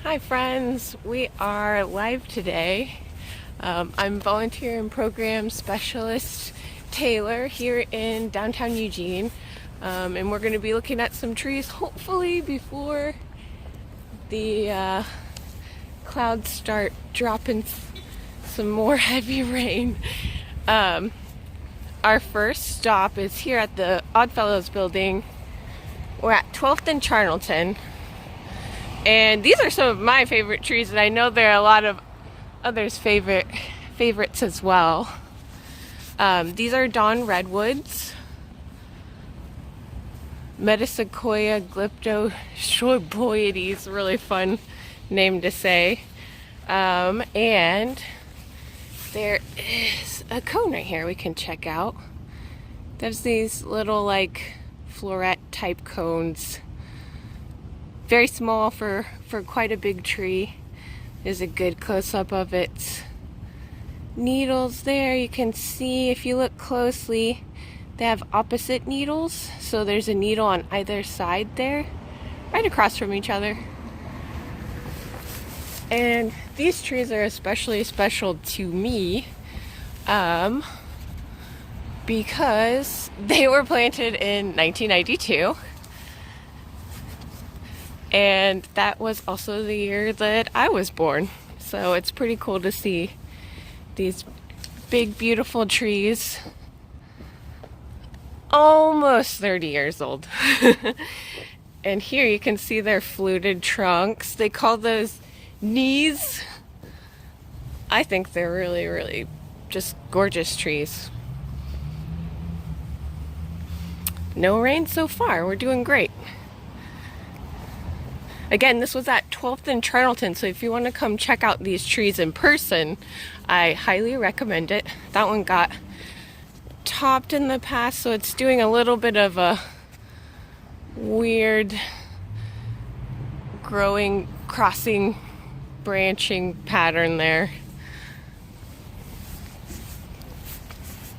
Hi friends, we are live today. I'm volunteer and program specialist Taylor here in downtown Eugene, and we're going to be looking at some trees hopefully before the clouds start dropping some more heavy rain. Our first stop is here at the OddFellows Building. We're at 12th and Charnelton. And these are some of my favorite trees, and I know there are a lot of others' favorites as well. These are dawn redwoods, Metasequoia glyptostroboides, really fun name to say. And there is a cone right here we can check out. There's these little like floret type cones. Very small for quite a big tree. There's a good close-up of its needles there. You can see if you look closely, they have opposite needles. So there's a needle on either side there, right across from each other. And these trees are especially special to me because they were planted in 1992. And that was also the year that I was born. So it's pretty cool to see these big, beautiful trees, almost 30 years old. And here you can see their fluted trunks. They call those knees. I think they're really, really just gorgeous trees. No rain so far. We're doing great. Again, this was at 12th and Charnelton, so if you want to come check out these trees in person, I highly recommend it. That one got topped in the past, so it's doing a little bit of a weird growing, crossing, branching pattern there.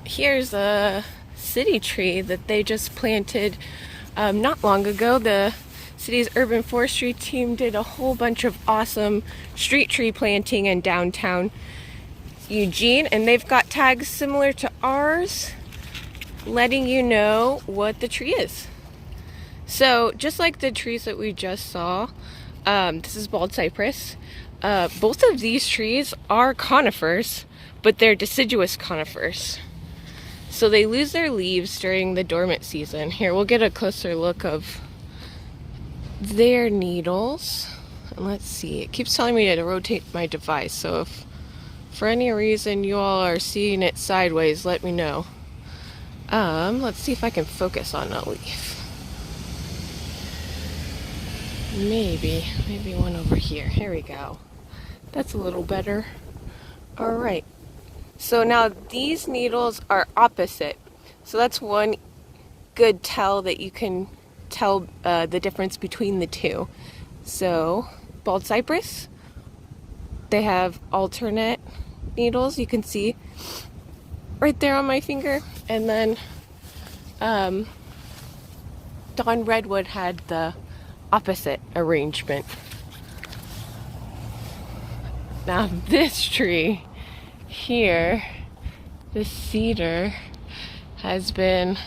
Here's a city tree that they just planted not long ago. The city's urban forestry team did a whole bunch of awesome street tree planting in downtown Eugene, and they've got tags similar to ours letting you know what the tree is. So just like the trees that we just saw, this is bald cypress. Both of these trees are conifers, but they're deciduous conifers. So they lose their leaves during the dormant season. Here, we'll get a closer look of their needles. And let's see, it keeps telling me to rotate my device, so if for any reason you all are seeing it sideways, let me know. Let's see if I can focus on a leaf. Maybe one over here. Here we go. That's a little better. All right, so now these needles are opposite, so that's one good tell that you can tell the difference between the two. So bald cypress, they have alternate needles, you can see right there on my finger, and then dawn redwood had the opposite arrangement. Now this tree here, the cedar, has been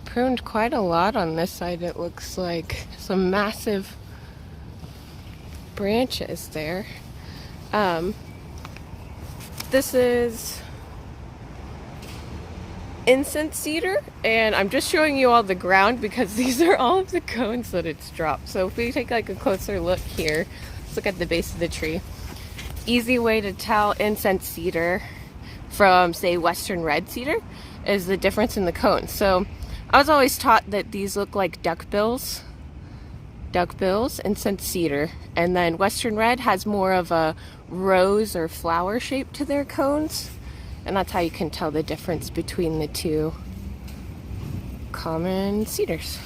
pruned quite a lot on this side. It looks like some massive branches there. This is Incense Cedar, and I'm just showing you all the ground because these are all of the cones that it's dropped. So if we take like a closer look here, let's look at the base of the tree. Easy way to tell Incense Cedar from, say, Western Red Cedar is the difference in the cones. So I was always taught that these look like duckbills, Incense Cedar, and then Western Red has more of a rose or flower shape to their cones, and that's how you can tell the difference between the two common cedars.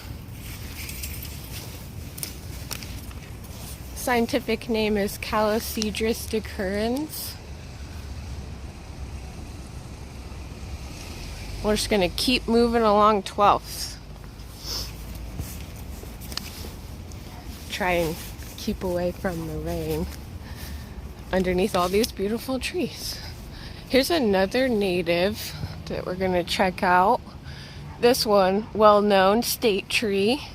Scientific name is Calocedrus decurrens. We're just going to keep moving along 12th. Try and keep away from the rain underneath all these beautiful trees. Here's another native that we're gonna check out. This one, well-known state tree,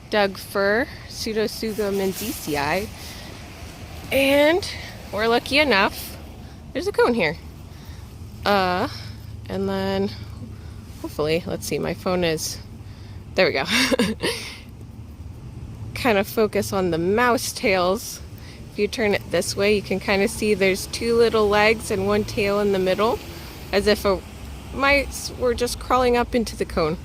Doug fir, Pseudotsuga menziesii. And we're lucky enough, there's a cone here. And then hopefully, let's see, my phone is, there we go. Kind of focus on the mouse tails. If you turn it this way, you can kind of see there's two little legs and one tail in the middle, as if mice were just crawling up into the cone.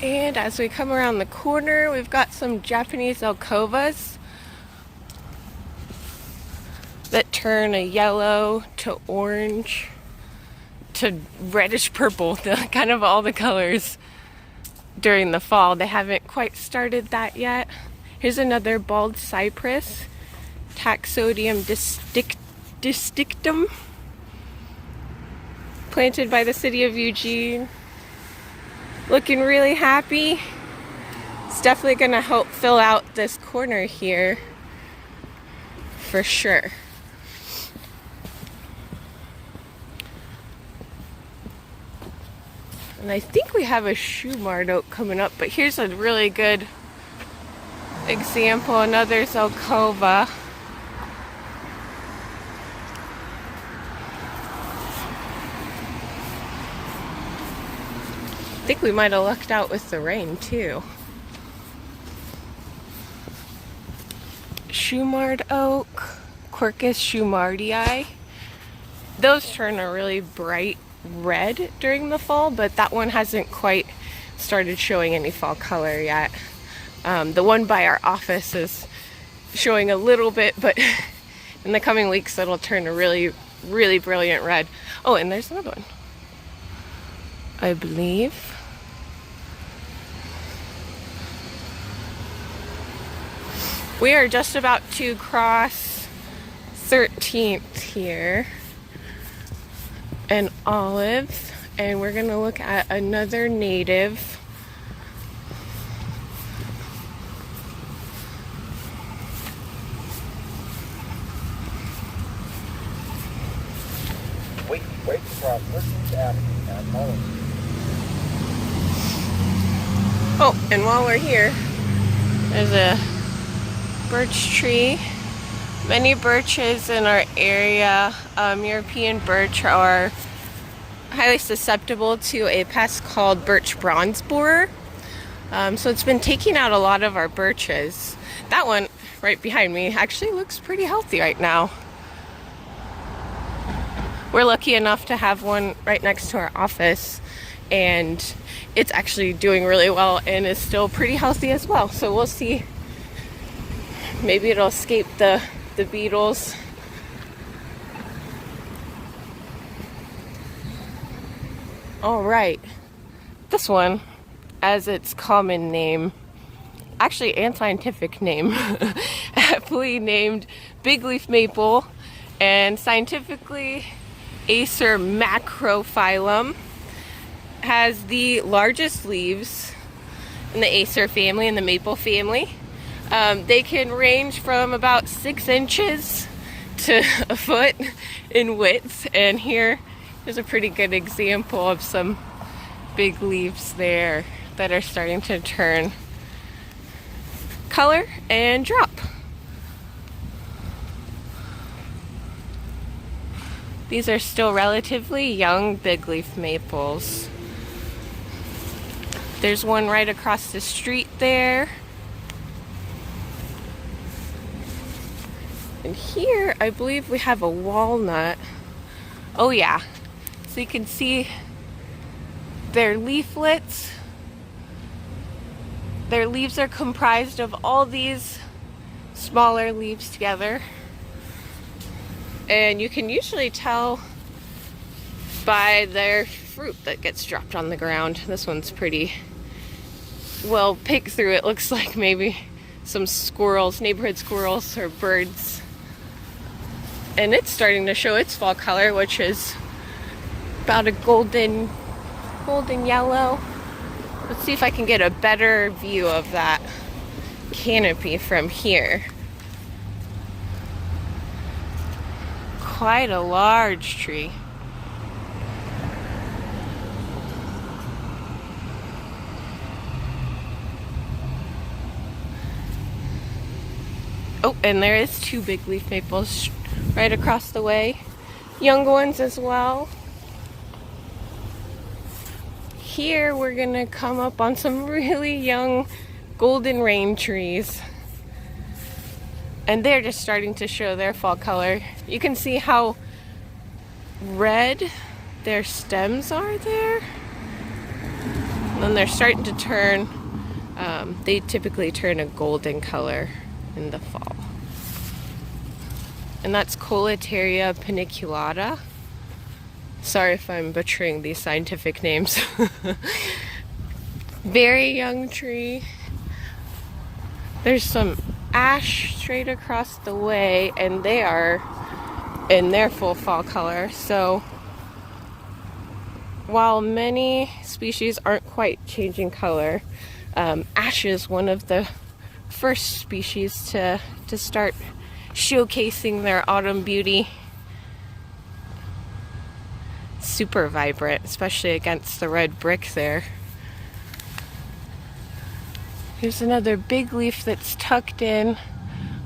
And as we come around the corner, we've got some Japanese Zelkovas that turn a yellow to orange to reddish purple, kind of all the colors during the fall. They haven't quite started that yet. Here's another bald cypress, Taxodium distinctum, planted by the city of Eugene. Looking really happy. It's definitely gonna help fill out this corner here for sure. And I think we have a Shumard oak coming up, but here's a really good example, another Zelkova. I think we might have lucked out with the rain too. Shumard oak, Quercus shumardii. Those turn a really bright red during the fall, but that one hasn't quite started showing any fall color yet. The one by our office is showing a little bit, but in the coming weeks it'll turn a really, really brilliant red. Oh, and there's another one, I believe. We are just about to cross 13th here, an olive, and we're gonna look at another native. Wait to cross 13th Avenue at Olive. Oh, and while we're here, there's a birch tree. Many birches in our area, European birch, are highly susceptible to a pest called birch bronze borer. So it's been taking out a lot of our birches. That one right behind me actually looks pretty healthy right now. We're lucky enough to have one right next to our office, and it's actually doing really well and is still pretty healthy as well. So we'll see. Maybe it'll escape the beetles. All right, this one, as its common name, actually and scientific name, aptly named big leaf maple, and scientifically Acer macrophyllum, has the largest leaves in the Acer family, in the maple family. They can range from about 6 inches to a foot in width, and here's a pretty good example of some big leaves there that are starting to turn color and drop. These are still relatively young big leaf maples. There's one right across the street there. And here, I believe we have a walnut. Oh yeah, so you can see their leaflets. Their leaves are comprised of all these smaller leaves together. And you can usually tell by their fruit that gets dropped on the ground. This one's pretty well picked through. It looks like maybe some squirrels, neighborhood squirrels or birds. And it's starting to show its fall color, which is about a golden yellow. Let's see if I can get a better view of that canopy from here. Quite a large tree. Oh, and there is 2 big leaf maples right across the way. Young ones as well. Here we're gonna come up on some really young golden rain trees. And they're just starting to show their fall color. You can see how red their stems are there. And then they're starting to turn, they typically turn a golden color in the fall. And that's Colateria paniculata. Sorry if I'm butchering these scientific names. Very young tree. There's some ash straight across the way, and they are in their full fall color. So while many species aren't quite changing color, ash is one of the first species to start showcasing their autumn beauty. Super vibrant, especially against the red brick there. Here's another big leaf that's tucked in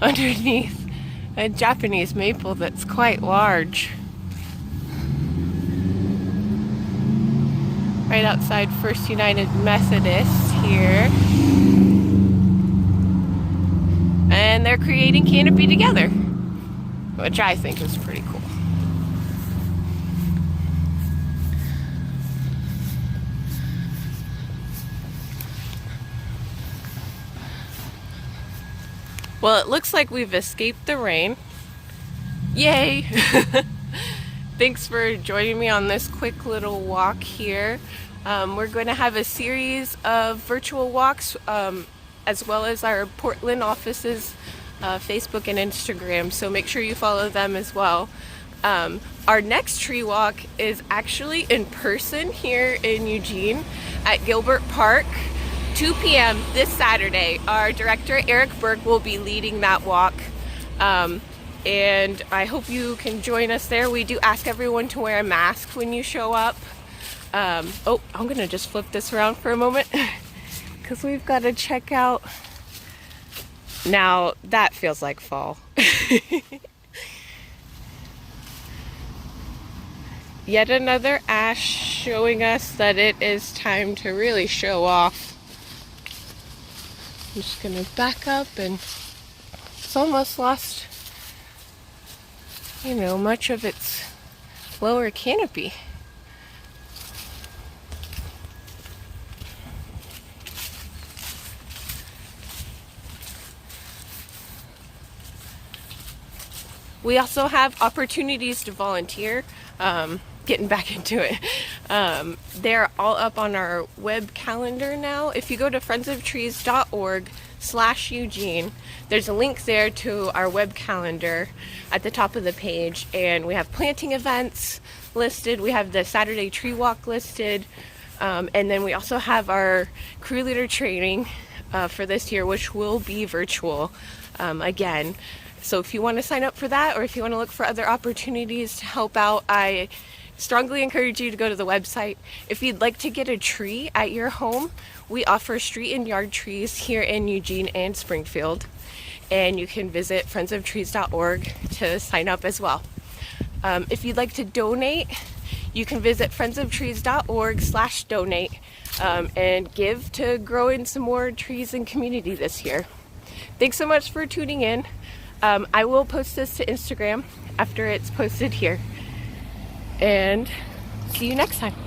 underneath a Japanese maple that's quite large. Right outside First United Methodist here. And they're creating canopy together, which I think is pretty cool. Well, it looks like we've escaped the rain. Yay! Thanks for joining me on this quick little walk here. We're going to have a series of virtual walks, as well as our Portland offices, Facebook and Instagram, so make sure you follow them as well. Our next tree walk is actually in person here in Eugene at Gilbert Park. 2 p.m. this Saturday. Our director, Eric Burke, will be leading that walk. And I hope you can join us there. We do ask everyone to wear a mask when you show up. Oh, I'm gonna just flip this around for a moment because we've got to check out. Now that feels like fall. Yet another ash showing us that it is time to really show off. I'm just gonna back up, and it's almost lost, much of its lower canopy. We also have opportunities to volunteer. Getting back into it. They're all up on our web calendar now. If you go to friendsoftrees.org/Eugene, there's a link there to our web calendar at the top of the page, and we have planting events listed. We have the Saturday tree walk listed, and then we also have our crew leader training for this year, which will be virtual again. So if you want to sign up for that, or if you want to look for other opportunities to help out, I strongly encourage you to go to the website. If you'd like to get a tree at your home, we offer street and yard trees here in Eugene and Springfield, and you can visit friendsoftrees.org to sign up as well. If you'd like to donate, you can visit friendsoftrees.org/donate and give to growing some more trees and community this year. Thanks so much for tuning in. I will post this to Instagram after it's posted here. And see you next time.